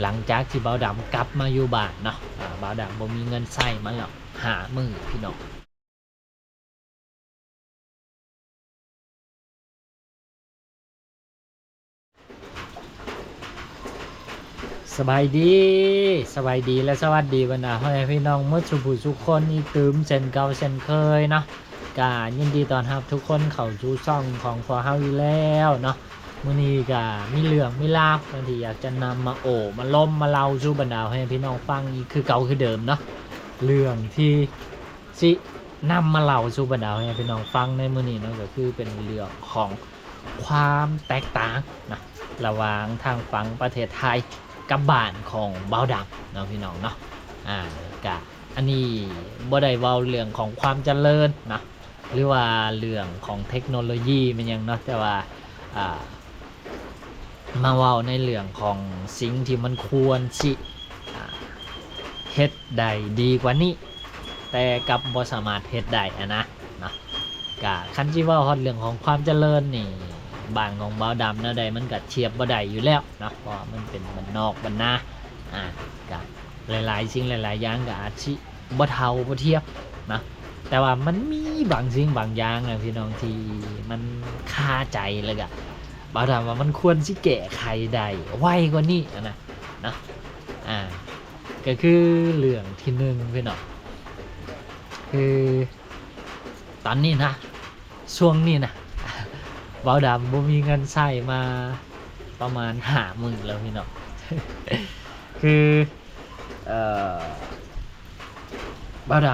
หลังจากที่เบาดำกลับมาอยู่บ้านเนาะเบาดำบ่มีเงินใช้มาแล้วหามือพี่น้องสบายดีและสวัสดีบรรดาพ่อแม่พี่น้องเมื่อสุภูทุกคนอีตืมเช่นเก่าเช่นเคยเนาะกายินดีตอนรับทุกคนเข้าสู่ช่องของฟอร์เฮาอยู่แล้วเนาะมื้อนี้ก็มีเรื่องมีลาบบางทีอยากจะนำมามาล้มมาเล่าสู่บรรดาพ่อแม่พี่น้องฟังอีกคือเก่าคือเดิมเนาะเรื่องที่สินำมาเล่าสู่บรรดาพ่อแม่พี่น้องฟังในมื้อนี้เนาะก็คือเป็นเรื่องของความแตกต่างนะระหว่างทางฝั่งประเทศไทยกับบ้านของเบาดำเนาะพี่น้องเนาะกะอันนี้บ่ได้เว้าเรื่องของความเจริญนะหรือว่าเรื่องของเทคโนโลยีมันยังเนาะแต่ว่ามาเว้าในเรื่องของสิ่งที่มันควรสิเฮ็ดได้ดีกว่านี้แต่กับบ่สามารถเฮ็ดได้นะกะคันสิเว้าฮอดเรื่องของความเจริญนี่บ้านของเบาดำนะใดมันก็เทียบบ่ได้อยู่แล้วเนาะเพราะมันเป็นบ้านนอกบ้านนาก็หลายๆสิ่งหลายๆอย่างก็อาจสิบ่เท่าบ่เทียบนะแต่ว่ามันมีบางสิ่งบางอย่างนะพี่น้องที่มันคาใจเลยก็เบาดำว่ามันควรสิแก้ไขได้ไวกว่านี้นะก็คือเรื่องที่1พี่น้องคือตอนนี้นะช่วงนี้นะเบาดำบ่มีเงินใช้มาประมาณ50,000แล้วพี่น้องคือเบาด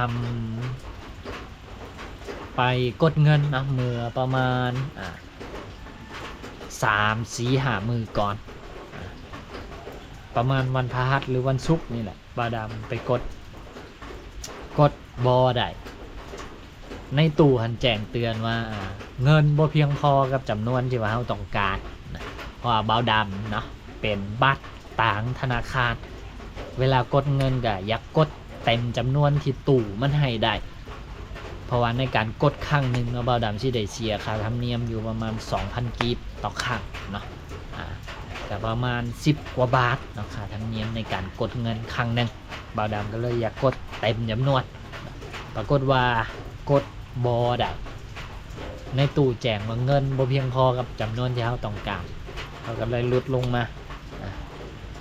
ำไปกดเงินนะเมื่อประมาณ3-4-5 มื้อก่อนประมาณวันพฤหัสหรือวันศุกร์นี่แหละเบาดำไปกดบ่ได้ในตู้หันแจ้งเตือนว่าเงินบ่เพียงพอกับจำนวนที่ว่าเราต้องการนะเพราะว่าเบาดำเนาะเป็นบัตรต่างธนาคารเวลากดเงินก็อยากกดเต็มจำนวนที่ตู้มันให้ได้เพราะว่าในการกดครั้งหนึ่งเนาะเบาดำสิได้เสียค่าธรรมเนียมอยู่ประมาณ 2,000 กีบต่อครั้งเนาะก็ประมาณ10 กว่าบาทเนาะค่าธรรมเนียมในการกดเงินครั้งนึงเบาดำก็เลยอยากกดเต็มจำนวนปรากฏว่ากดบ่ได้ในตู้แจ้งว่าเงินบ่เพียงพอกับจำนวนที่เราต้องการเราก็เลยลดลงมา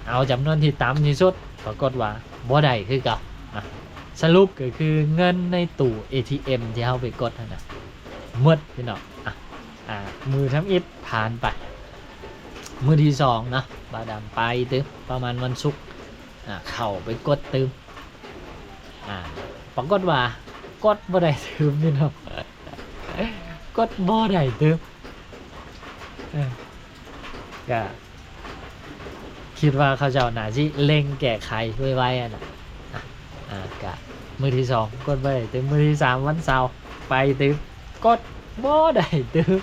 เอาจำนวนที่ต่ำที่สุดปรากฏว่าบ่ได้คือเก่าสรุปก็คือเงินในตู้ ATM ที่เราไปกดนั่นน่ะหมดพี่น้องมือทำอิฐผ่านไปมือที่2นะบาดามไปตึมประมาณวันศุกร์เข้าไปกดตึมปรากฏว่ากดบ่ได้ตึมพี่น้องกดบ่ได้ตึมก็คิดว่าเขาเจ้าน่าสิเร่งแก้ไขไวๆก็มือที่2กดบ่ได้ตึมมือที่3วันเสาร์ไปตึมกดบ่ได้ตึม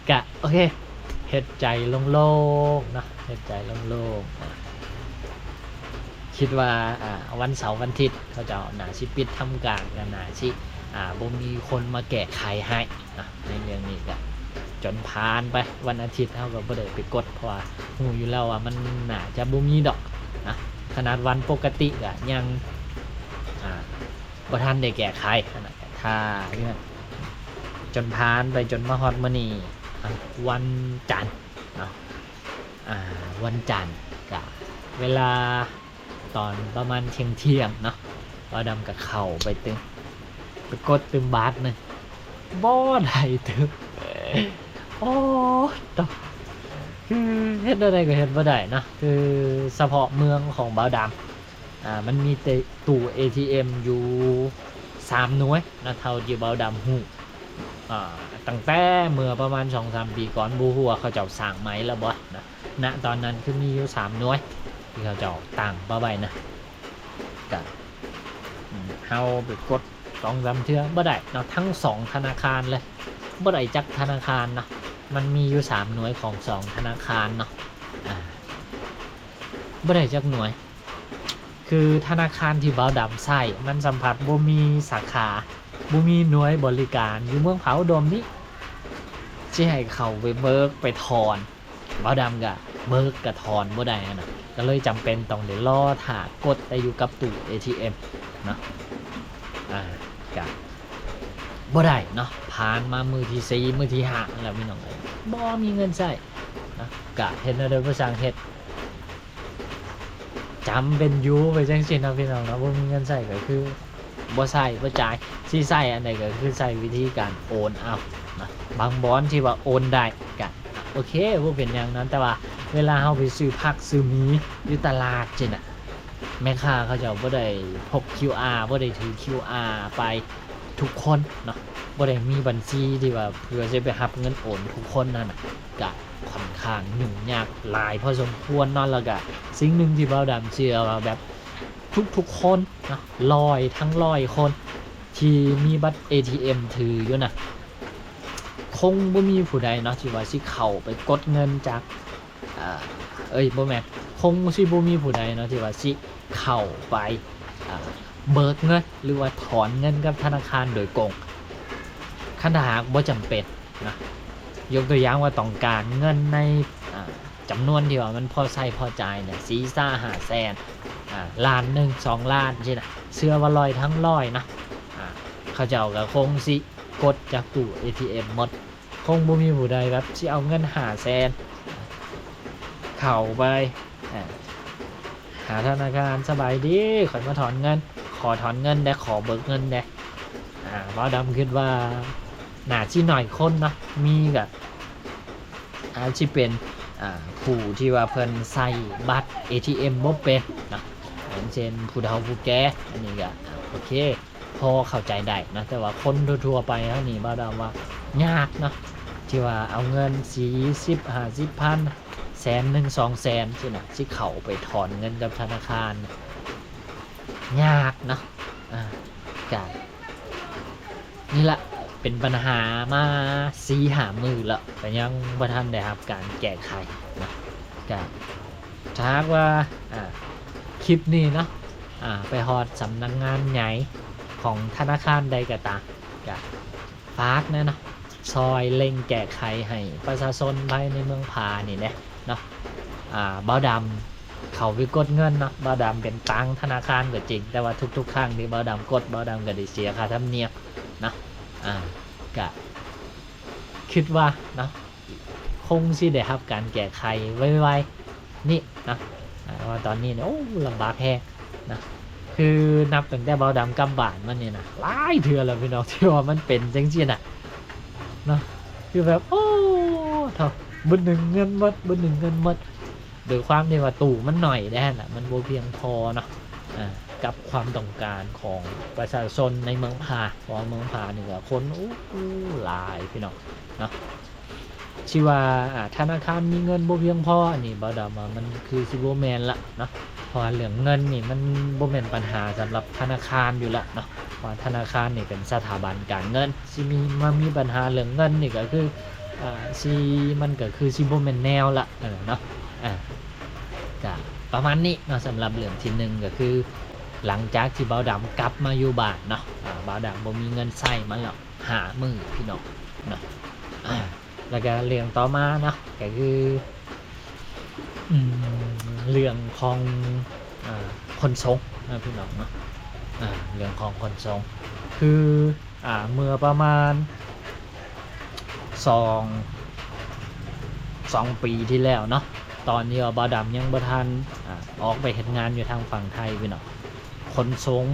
ก็โอเคเฮ็ดใจโล่งๆนะเฮ็ดใจโล่งๆคิดว่าวันเสาร์วันอาทิตย์เขาเจ้าน่าสิปิดทำการกันน่าสิบ่มีคนมาแก้ไขให้ในเรื่องนี้ก็จนผ่านไปวันอาทิตย์เขาก็บ่ได้ไปกดเพราะว่าฮู้อยู่แล้วว่ามันน่าจะบ่มีดอกนะขนาดวันปกติก็ยังบ่ทันได้แก้ไขถ้าจนผ่านไปจนมาฮอดมื้อนี้วันจันทร์เนาะวันจันทร์ก็เวลาตอนประมาณเที่ยงเนาะเบาดำก็เข้าไปตึมไปกดตึมบาทนึงบ่ได้ตึมโอ้ตกคือเฮ็ดอะไรก็เฮ็ดบ่ได้นะคือเฉพาะเมืองของเบาดำมันมีตู้ ATM อยู่3 หน่วยนะเท่าที่เบาดำฮู้ตั้งแต่เมื่อประมาณ 2-3 ปีก่อนบ่ฮู้ว่าเขาเจ้าสร้างไหมแล้วบ่นะณตอนนั้นคือมีอยู่3 หน่วยที่เขาเจ้าตั้งมาไว้นะก็เฮาไปกด 2-3 เทื่อบ่ได้เนาะทั้ง2ธนาคารเลยบ่ได้จักธนาคารเนาะมันมีอยู่3 หน่วยของ2ธนาคารเนาะบ่ได้จักหน่วยคือธนาคารที่เบาดำใช้มันสัมผัสบ่มีสาขาบ่มีหน่วยบริการอยู่เมืองเผาดมนี้สิให้เข้าไปเบิกไปถอนเบาดำก็เบิกกับถอนบ่ได้นะ ก็เลยจำเป็นต้องได้รอถ่ากดแต่อยู่กับตู้ ATM เนาะกับบ่ได้เนาะผ่านมามือที่4มือที่5แล้วพี่น้องบ่มีเงินใช้นะกะเฮ็ดได้บ่สร้างเฮ็ดจำเป็นอยู่ไปจังซี่นะพี่น้องนะบ่มีเงินใช้ก็คือบ่ใช้บ่จ่ายสิใช้อันใดก็คือใช้วิธีการโอนเอานะบางบ่อนที่ว่าโอนได้ก็โอเคบ่เป็นหยังนั้นแต่ว่าเวลาเฮาไปซื้อผักซื้อหมีอยู่ตลาดจังน่ะแม่ค้าเขาเจ้าบ่ได้พก QR บ่ได้ถือ QR ไปทุกคนเนาะบ่ได้มีบัญชีที่ว่าเพื่อจะไปรับเงินโอนทุกคนนั่นน่ะก็ค่อนข้างยุ่งยากหลายพอสมควรเนาะแล้วก็สิ่งหนึ่งที่เบาดำเชื่อว่าแบบทุกคนเนาะทั้ง100คนที่มีบัตร ATM ถืออยู่น่ะคงบ่มีผู้ใดเนาะที่ว่าสิเข้าไปกดเงินจากบ่แม่นคงสิบ่มีผู้ใดเนาะที่ว่าสิเข้าไปเบิกเงินหรือว่าถอนเงินกับธนาคารโดยตรงคันถ้าหากบ่จำเป็นนะยกตัวอย่างว่าต้องการเงินในจำนวนที่ว่ามันพอใช้พอจ่ายเนี่ย4-5 แสนล้าน1 2 ล้านใช่น่ะเชื่อว่า100ทั้ง100นะเขาเจ้าก็คงสิกดจากตู้ ATM หมดคงบ่มีผู้ใดแบบสิเอาเงิน5 แสนเข้าไปหาธนาคารสบายดีขอมาถอนเงินขอถอนเงินได้ขอเบิกเงินได้เบาดำคิดว่าน่าสิหน่อยคนเนาะมีก็อาจสิเป็นผู้ที่ว่าเพิ่นใส่บัตร ATM บ่เป็นนะอย่างเช่นผู้เฒ่าผู้แก่อันนี้ก็โอเคพอเข้าใจได้นะแต่ว่าคนทั่วๆไปเฮานี่บ่ดำว่ายากเนาะที่ว่าเอาเงิน40 50พันแสน1 2 แสนสิน่ะสิเข้าไปถอนเงินกับธนาคารยากเนาะก็นี่ละเป็นปัญหามา4-5 มื้อแล้วแต่ยังบ่ทันได้รับการแก้ไขนะก็ถ้าหากว่าคลิปนี้เนาะไปฮอดสำนักงานใหญ่ของธนาคารใดก็ตามก็ฝากนะเนาะซอยเร่งแก้ไขให้ประชาชนภายในเมืองพานี่แหละเนาะบ่ดำเขาไปกดเงินเนาะบ่ดำเป็นตังธนาคารก็จริงแต่ว่าทุกๆครั้งที่บ่ดำกดบ่ดำก็ได้เสียค่าธรรมเนียมนะก็คิดว่าเนาะคงสิได้รับการแก้ไขไวๆนี่นะว่าตอนนี้เนี่ยโอ้ลำบากแฮงนะคือนับตั้งแต่เบาดำกำบานมันเนี่ยนะหลายเทื่อแล้วพี่น้องที่ว่ามันเป็นจังซี่น่ะเนาะคือแบบโอ้เท่าบึดหนึ่งเงินหมดบึดหนึ่งเงินหมดโดยความที่ว่าตู้มันหน่อยแน่น่ะมันบ่เพียงพอเนาะกับความต้องการของประชาชนในเมืองพาเพราะเมืองพานี่ก็คนหลายพี่น้องเนาะที่ว่าธนาคารมีเงินบ่เพียงพออันนี้บ่ดำมันคือสิบ่แม่นละเนาะเพราะเรื่องเงินนี่มันบ่แม่นปัญหาสำหรับธนาคารอยู่ละเนาะเพราะธนาคารนี่เป็นสถาบันการเงินสิมีปัญหาเรื่องเงินนี่ก็คือมันก็คือสิบ่แม่นแนวละเนาะก็ประมาณนี้เนาะสำหรับเรื่องที่1ก็คือหลังจากที่เบาดำกลับมาอยู่บ้านเนาะเบาดำบ่มีเงินใช้มาแล้ว5 มื้อพี่น้องเนาะแล้วก็เรื่องต่อมาเนาะก็คือเรื่องของคนส่งนะพี่น้องเนาะเรื่องของคนส่งคือเมื่อประมาณ2 ปีที่แล้วเนาะตอนนี้บ่ดำยังบ่ทันออกไปเฮ็ดงานอยู่ทางฝั่งไทยพี่น้องคนส่ง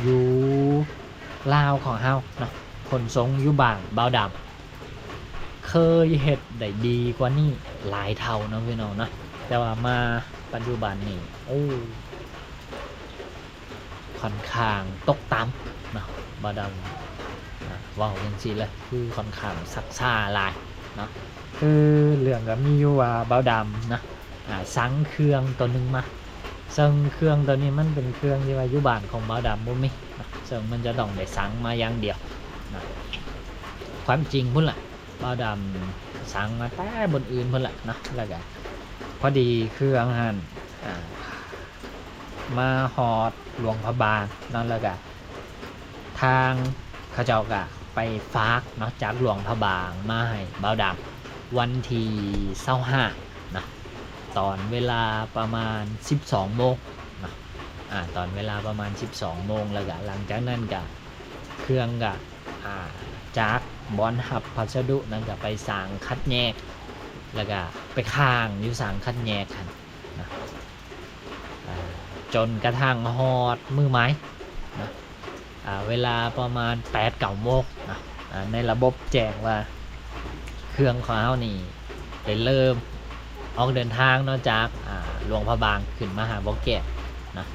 อยู่ลาวของเฮาเนาะคนส่งอยู่บ้านบ่ดำเคยเฮ็ดได้ดีกว่านี้หลายเท่านะพี่น้องนะแต่ว่ามาปัจจุบันนี่ค่อนข้างตกต่ำเนาะบ่ดำว้าวจังซี่เลยคือค่อนข้างซักซ่าหลายเนาะคือเรื่องก็มีอยู่ว่าบ่ดำนะสั่งเครื่องตัวนึงมาซึ่งเครื่องตัวนี้มันเป็นเครื่องที่ว่าอยู่บ้านของบ่ดำบ่มีนะซึ่งมันจะต้องได้สั่งมาอย่างเดียวนะความจริงพุ่นล่ะบ่ดำสั่งมาแต่บนอื่นพุ่นล่ะเนาะแล้วก็พอดีเครื่องหันมาฮอดหลวงพระบางนั่นแล้วก็ทางเขาเจ้าก็ไปฝากเนาะจากหลวงพระบางมาให้บ่ดำวันที่25นะ ตอนเวลาประมาณ12 โมงนะตอนเวลาประมาณ12 โมงแล้วก็หลังจากนั้นก็เครื่องก็จากบอนหับพัสดุนั่นก็ไปสางคัดแยกแล้วก็ไปข้างอยู่สางคัดแยกกันนะจนกระทั่งฮอดมือไม้นะเวลาประมาณ8-9 โมงนะในระบบแจ้งว่าเครื่องของเรานี่ได้เริ่มออกเดินทางเนาะจากหลวงพระบางขึ้นมาหาบ่อแก้วนะ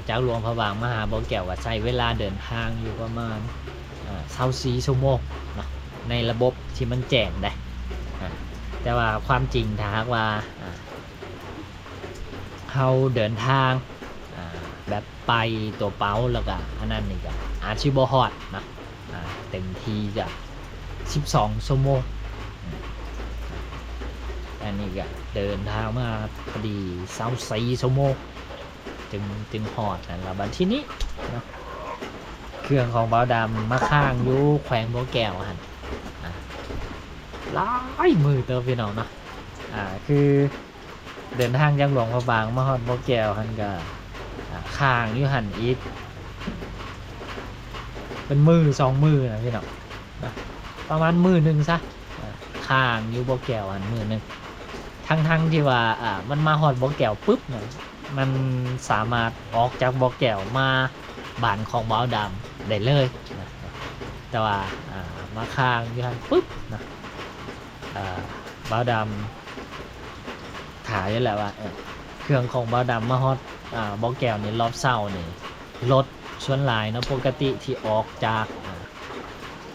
จากหลวงพระบางมาหาบ่อแก้วก็ใช้เวลาเดินทางอยู่ประมาณ24 ชั่วโมงนะในระบบที่มันแจ้งได้แต่ว่าความจริงถ้าหากว่าเราเดินทางแบบไปตัวเป้าแล้วก็อันนั้นนี่ก็อาชีพบ่ฮอดนะเต็มทีจะ12 ชั่วโมงอันนี้ก็เดินทางมาพอดี24 ชั่วโมงจึงฮอดแล้วบัดทีนี้นะเครื่องของเบาดำมาข้างอยู่แขวงบ่อแก้วหั่นหลายมือเติมพี่น้องเนาะคือเดินทางจากหลวงพระบางมาฮอดบ่อแก้วหั่นก็ข้างอยู่หั่นอีกเป็นมือ2 มือนะพี่น้องประมาณมือนึงซะข้างอยู่บ่อแก้วหั่นมือนึงทั้งที่ว่ามันมาฮอดบ่อแก้วปุ๊บเนี่ยมันสามารถออกจากบ่อแก้วมาบ้านของเบาดำได้เลยนะแต่ว่ามาข้างอยู่หั่นปุ๊บนะเบาดำถ่ายอยู่แล้วว่าเครื่องของเบาดำมาฮอดบ่อแก้วนี่รอบเช้านี่รถส่วนหลายเนาะปกติที่ออกจาก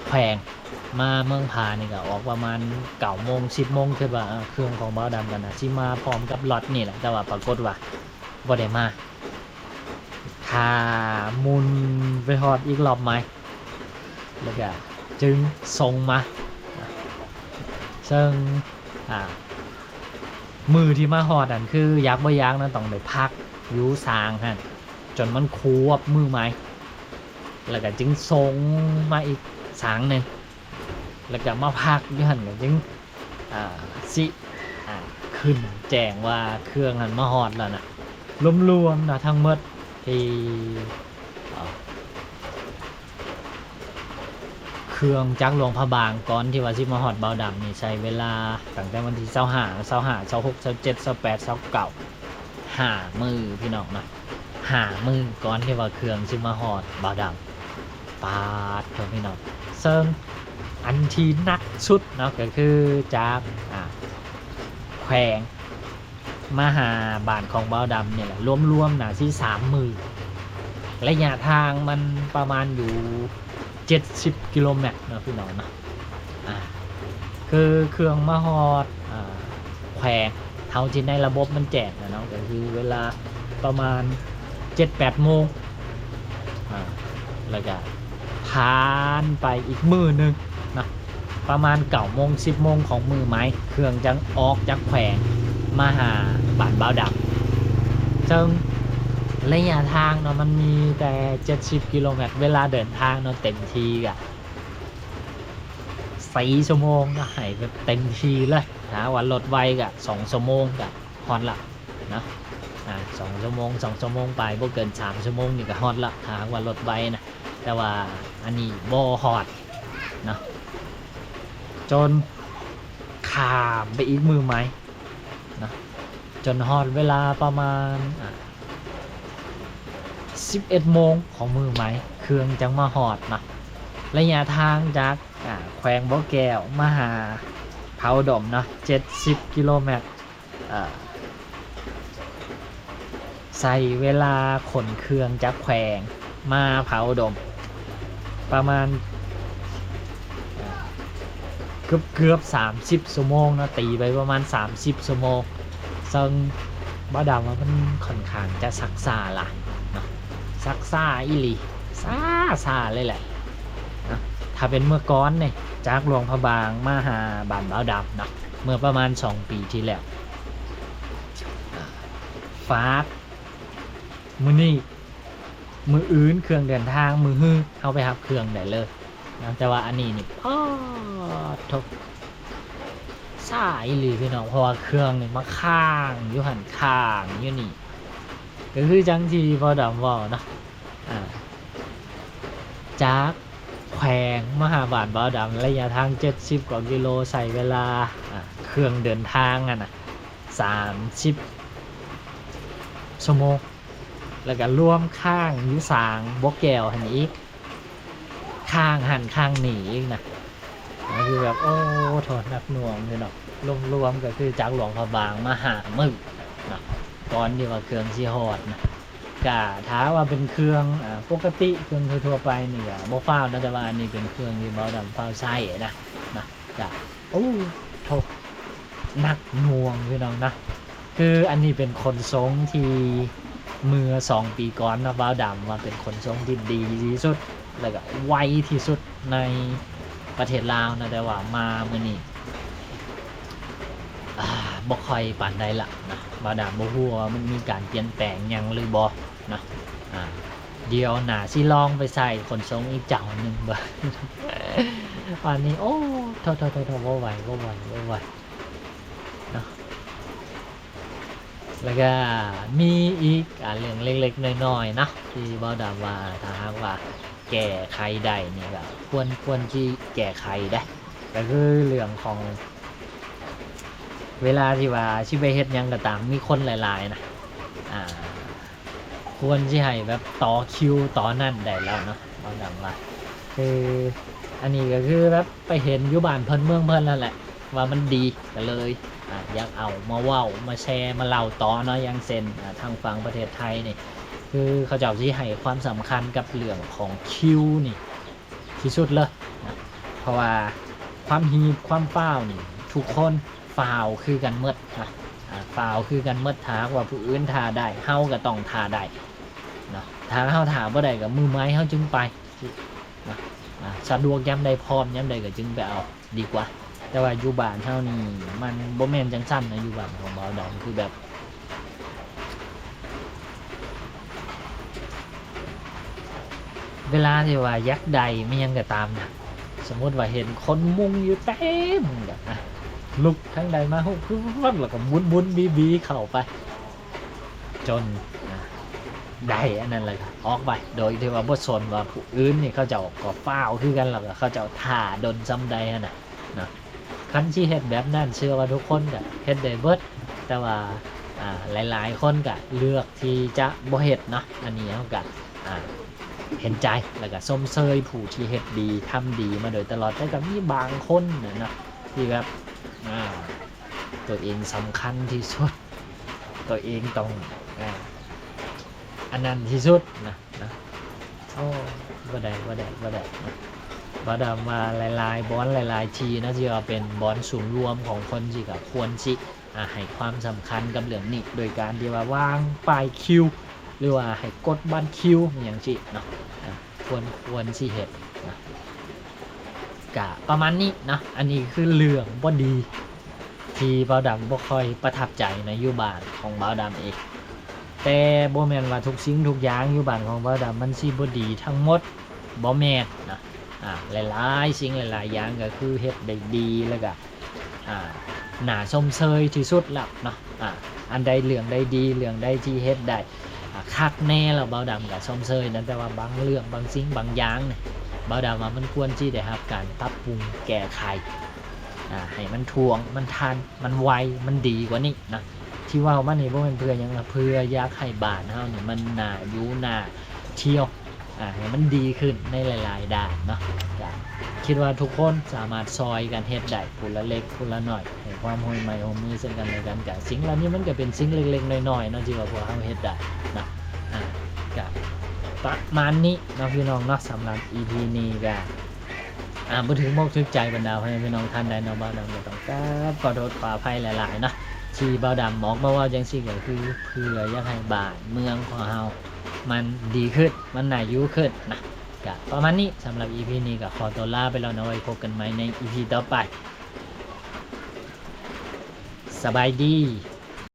แขวงมาเมืองพานี่ก็ออกประมาณ9 โมง 10 โมงคือว่าเครื่องของเบาดำกันนะสิมาพร้อมกับรถนี่แหละแต่ว่าปรากฏว่าบ่ได้มาถ้ามุนไปฮอดอีกรอบไหมแล้วก็จึงส่งมาซึ่งมือที่มาฮอดนั่นคือยักบ่ยักนะต้องได้พักอยู่สางฮะจนมันควบมือไม้แล้วก็จึงส่งมาอีกสางหนึ่งแล้วก็มาพักอยู่หั่นก็จึงสิขึ้นแจ้งว่าเครื่องนั้นมาฮอดแล้วนะรวมๆนะทั้งหมดที่เครื่องจักรหลวงพระบางก่อนที่ว่าสิมาฮอดเบาดำนี่ใช้เวลาตั้งแต่วันที่25 26 27 28 29 5 มื้อพี่น้องนะ5 มื้อก่อนที่ว่าเครื่องสิมาฮอดเบาดำปาดเพิ่นพี่น้องซึ่งอันที่หนักสุดเนาะก็คือจากแขวงมาหาบ้านของเบาดำเนี่ยแหละรวมๆนะที่3 มื้อระยะทางมันประมาณอยู่70 กิโลเมตรนะพี่น้องนะคือเครื่องมาฮอดแขวงเท่าที่ในระบบมันแจ้งนะเนาะก็คือเวลาประมาณ 7-8 โมงแล้วก็ผ่านไปอีกมื้อนึงนะประมาณ9 โมง 10 โมงของมื้อไม้เครื่องจังออกจากแขวงมาหาบ้านเบาดำซึ่งระยะทางเนาะมันมีแต่70 กิโลเมตรเวลาเดินทางเนาะเต็มทีก็4 ชั่วโมงก็ให้แบบเต็มทีเลยนะวันรถไวก็2 ชั่วโมงก็ฮอดละนะ2 ชั่วโมง 2 ชั่วโมงไปบ่เกิน3 ชั่วโมงนี่ก็ฮอดละถ้าวันรถไวนะแต่ว่าอันนี้บ่ฮอดนะจนข้ามไปอีกมือไม้นะจนฮอดเวลาประมาณ11 โมงของมือไม้เครื่องจังมาฮอดนะระยะทางจากแขวงบ่อแก้วมาหาเผาดมเนาะ70 กิโลเมตรใส่เวลาขนเครื่องจากแขวงมาเผาดมประมาณเกือบ30 ชั่วโมงนะตีไปประมาณ30 ชั่วโมงซึ่งบ่ดำว่ามันค่อนข้างจะซักซ่าล่ะนะซักซ่าอีหลีซ่าเลยแหละนะถ้าเป็นเมื่อก่อนเนี่ยจากหลวงพระบางมาหาบ้านบ่ดำนะเมื่อประมาณ2 ปีที่แล้วฝากมื้อนี้มืออื่นเครื่องเดินทางมือฮื้อเอาไปหับเครื่องได้เลยนะแต่ว่าอันนี้นี่ทบ ซ่าอีหลีพี่น้องเพราะว่าเครื่องนี่มาข้างอยู่หันข้างอยู่นี่ก็คือจังที่พอดำว่าเนาะจากแขวงมหาบาทบ่าวดำระยะทาง70 กว่ากิโลใส่เวลาเครื่องเดินทาง30 ชั่วโมงแล้วก็รวมข้างยุสางบกแก้วหันอีกข้างหันข้างหนีอีกนะก็คือแบบโอ้โทษนักหน่วงเลยเนาะรวมๆก็คือจากหลวงพระบางมาหามึกนะก่อนที่ว่าเครื่องสิฮอดนะกะท้าว่าเป็นเครื่องปกติเครื่องทั่วๆไปนี่ก็บ่ฟ้าวนะแต่ว่าอันนี้เป็นเครื่องที่บ่ดำฟ้าวใช้นะกะโอ้โทษนักหน่วงพี่น้องนะคืออันนี้เป็นคนทรงที่เมื่อ2 ปีก่อนนะบ่าวดำว่าเป็นคนทรงที่ดีที่สุดแล้วก็ไวที่สุดในประเทศลาวนะแต่ว่ามาเมื่อนี้บ่ค่อยปานใดละนะบ่าวดำบ่ฮู้ว่ามันมีการเปลี่ยนแปลงหยังหรือบ่นะเดี๋ยวหน้าสิลองไปใส่คนทรงอีกเจ้าหนึงบ่ วันนี้โอ้โทษบ่ไหวเนาะแล้วก็มีอีกเรื่องเล็กๆน้อยๆนะที่บ่าวดำว่าถ้าหากว่าแก้ไขได้นี่ก็ควรที่แก้ไขได้ก็คือเรื่องของเวลาที่ว่าสิไปเฮ็ดหยังก็ตามมีคนหลายๆนะควรสิให้แบบต่อคิวต่อนั่นได้แล้วเนาะบ่ดำว่าคืออันนี้ก็คือแบบไปเห็นอยู่บ้านเพิ่นเมืองเพิ่นนั่นแหละว่ามันดีก็เลยอยากเอามาเว้ามาแชร์มาเล่าต่อเนาะอย่างเช่นทางฝั่งประเทศไทยนี่คือเขาเจ้าสิให้ความสำคัญกับเรื่องของคิวนี่ที่สุดเลยนะเพราะว่าความฮีบความฟ้าวนี่ทุกคนฟาวคือกันหมดนะฟาวคือกันหมดถ้าว่าผู้อื่นท่าได้เฮาก็ต้องท่าได้นะถ้าเฮาท่าบ่ได้ก็มือไม้เฮาจึงไปนะสะดวกยามใดพร้อมยามใดก็จึงไปเอาดีกว่าแต่ว่าอยู่บ้านเฮานี่มันบ่แม่นจังซั่นนะอยู่บ้านของบ่าวดำคือแบบเวลาที่ว่ายักษ์ใดไม่ยังก็ตามนะสมมติว่าเห็นคนมุงอยู่เต็มแบบลุกทั้งใดมาปุ๊บแล้วก็บุนบีเข้าไปจนได้อันนั้นเลยออกไปโดยที่ว่าบ่สนว่าผู้อื่นนี่เขาจะก็ฟ้าวคือกันแล้วก็เขาจะท่าดนซ้ำใดนะคันที่เฮ็ดแบบนั้นเชื่อว่าทุกคนก็เฮ็ดได้เบิดแต่ว่าหลายๆคนก็เลือกที่จะบ่เฮ็ดเนาะอันนี้เฮาก็เห็นใจแล้วก็ส้มเซยผู้ที่เฮ็ดดีทำดีมาโดยตลอดแต่ก็มีบางคนนะที่แบบตัวเองสำคัญที่สุดตัวเองต้องอันนั้นที่สุดนะโอ้บ่ได้บ่ดำมาหลายๆบอลหลายๆทีนะที่ว่าเป็นบอลศูนย์รวมของคนที่ก็ควรสิให้ความสำคัญกับเรื่องนี้โดยการที่ว่าวางป้ายคิวหรือว่าให้กดบัตรคิวอย่างสิเนาะควรสิเฮ็ดนะกะประมาณนี้นะอันนี้คือเรื่องบ่ดีที่บ่าวดำบ่ค่อยประทับใจในอยู่บ้านของบ่าวดำเองแต่บ่แม่นว่าทุกสิ่งทุกอย่างอยู่บ้านของบ่าวดำมันสิบ่ดีทั้งหมดบ่แม่นนะหลายๆสิ่งหลายๆอย่างก็คือเฮ็ดได้ดีแล้วก็น่าชมเชยที่สุดแล้วเนาะอันใดเรื่องใดดีเรื่องใดที่เฮ็ดได้คักแน่แล้วบ่าวดำก็ชมเชยนั่นแต่ว่าบางเรื่องบางสิ่งบางอย่างเนี่ยบ่าวดำว่ามันควรที่ได้รับการปรับปรุงแก้ไขให้มันทวงมันทันมันไวมันดีกว่านี้นะที่ว่ามันนี่บ่แม่นเพื่อหยังเพื่ออยากให้บ้านเฮานี่มันน่าอยู่น่าเที่ยวให้มันดีขึ้นในหลายๆด้านเนาะคิดว่าทุกคนสามารถซอยกันเฮ็ดได้ผู้ละเล็กผู้ละน้อยให้ความร่วมไม้ร่วมมือซึ่งกันและกันก็สิ่งเหล่านี้มันก็เป็นสิ่งเล็กๆน้อยๆเนาะที่ว่าพวกเฮาเฮ็ดได้นะก็ประมาณนี้เนาะพี่น้องเนาะสำหรับ EP นี้ก็บ่ถึงมกถึกใจบรรดาพี่น้องท่านใดเนาะบ่าวดำก็ต้องขอโทษขออภัยหลายๆเนาะที่บ่าวดำบอกมาว่าจังซี่ก็คือเพื่ออยากให้บ้านเมืองของเฮามันดีขึ้นมันน่าอยู่ขึ้นนะก็ประมาณนี้สำหรับ EP นี้ก็ขอตัวลาไปแล้วนะไว้พบกันใหม่ใน EP ต่อไปสบายดี